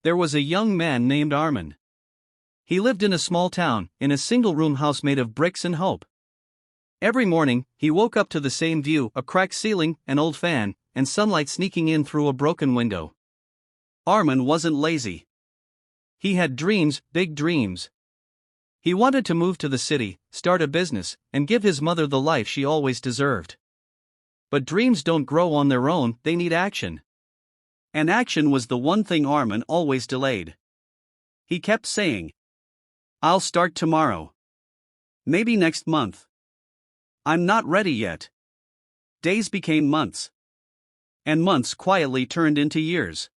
There was a young man named Arman. He lived in a small town, in a single-room house made of bricks and hope. Every morning, he woke up to the same view: a cracked ceiling, an old fan, and sunlight sneaking in through a broken window. Arman wasn't lazy. He had dreams, big dreams. He wanted to move to the city, start a business, and give his mother the life she always deserved. But dreams don't grow on their own, they need action. And action was the one thing Arman always delayed. He kept saying, "I'll start tomorrow. Maybe next month. I'm not ready yet." Days became months. And months quietly turned into years.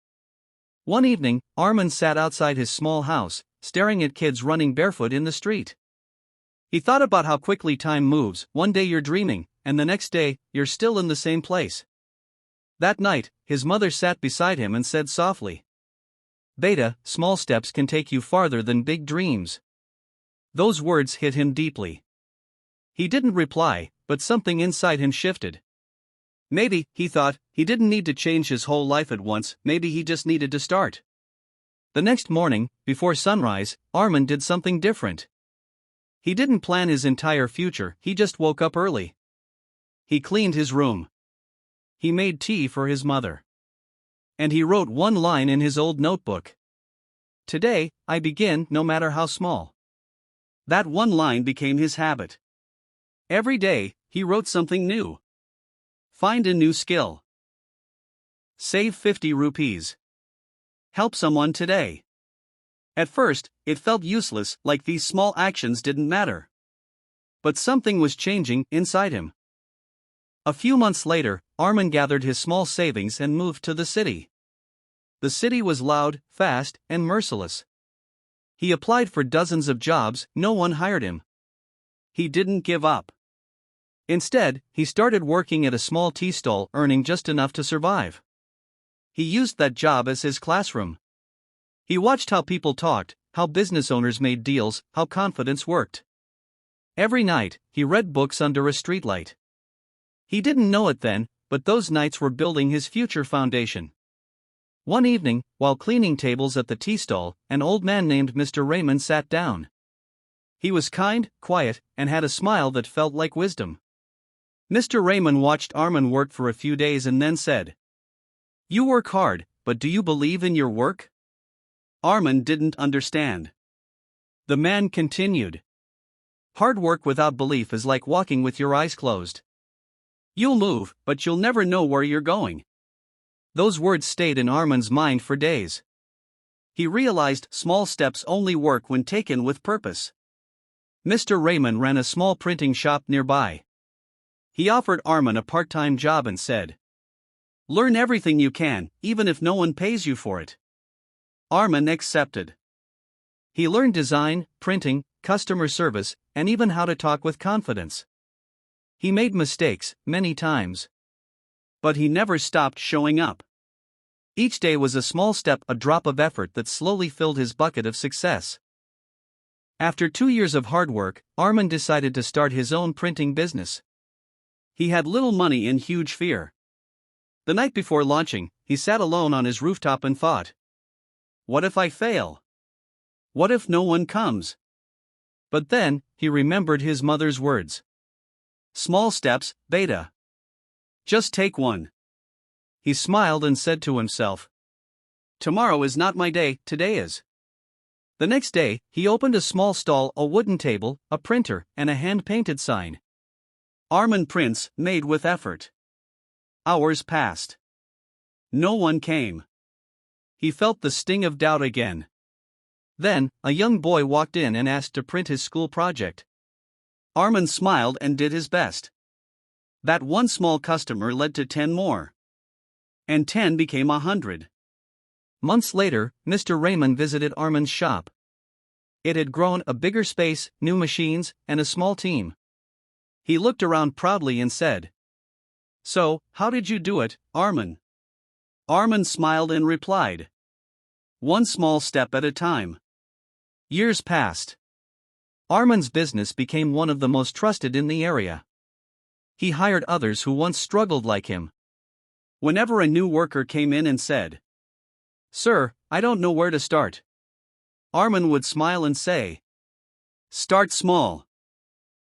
One evening, Arman sat outside his small house, staring at kids running barefoot in the street. He thought about how quickly time moves. One day you're dreaming, and the next day, you're still in the same place. That night, his mother sat beside him and said softly, "Beta, small steps can take you farther than big dreams." Those words hit him deeply. He didn't reply, but something inside him shifted. Maybe, he thought, he didn't need to change his whole life at once, maybe he just needed to start. The next morning, before sunrise, Arman did something different. He didn't plan his entire future, he just woke up early. He cleaned his room. He made tea for his mother. And he wrote one line in his old notebook. "Today, I begin, no matter how small." That one line became his habit. Every day, he wrote something new. Find a new skill. Save 50 rupees. Help someone today. At first, it felt useless, like these small actions didn't matter. But something was changing inside him. A few months later, Arman gathered his small savings and moved to the city. The city was loud, fast, and merciless. He applied for dozens of jobs, no one hired him. He didn't give up. Instead, he started working at a small tea stall, earning just enough to survive. He used that job as his classroom. He watched how people talked, how business owners made deals, how confidence worked. Every night, he read books under a streetlight. He didn't know it then, but those nights were building his future foundation. One evening, while cleaning tables at the tea stall, an old man named Mr. Raymond sat down. He was kind, quiet, and had a smile that felt like wisdom. Mr. Raymond watched Arman work for a few days and then said, "You work hard, but do you believe in your work?" Arman didn't understand. The man continued, "Hard work without belief is like walking with your eyes closed. You'll move, but you'll never know where you're going." Those words stayed in Arman's mind for days. He realized small steps only work when taken with purpose. Mr. Raymond ran a small printing shop nearby. He offered Arman a part-time job and said, "Learn everything you can, even if no one pays you for it." Arman accepted. He learned design, printing, customer service, and even how to talk with confidence. He made mistakes, many times. But he never stopped showing up. Each day was a small step, a drop of effort that slowly filled his bucket of success. After 2 years of hard work, Arman decided to start his own printing business. He had little money and huge fear. The night before launching, he sat alone on his rooftop and thought, "What if I fail? What if no one comes?" But then, he remembered his mother's words. "Small steps, Beta. Just take one." He smiled and said to himself, "Tomorrow is not my day, today is." The next day, he opened a small stall, a wooden table, a printer, and a hand-painted sign. Arman Prints, made with effort. Hours passed. No one came. He felt the sting of doubt again. Then, a young boy walked in and asked to print his school project. Arman smiled and did his best. That one small customer led to 10 more. And 10 became 100. Months later, Mr. Raymond visited Arman's shop. It had grown, a bigger space, new machines, and a small team. He looked around proudly and said, "So, how did you do it, Arman?" Arman smiled and replied, "One small step at a time." Years passed. Arman's business became one of the most trusted in the area. He hired others who once struggled like him. Whenever a new worker came in and said, "Sir, I don't know where to start." Arman would smile and say, "Start small.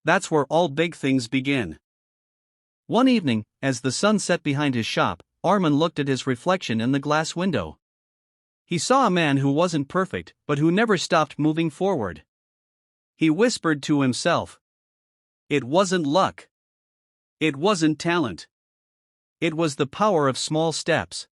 That's where all big things begin." One evening, as the sun set behind his shop, Arman looked at his reflection in the glass window. He saw a man who wasn't perfect, but who never stopped moving forward. He whispered to himself, "It wasn't luck. It wasn't talent. It was the power of small steps."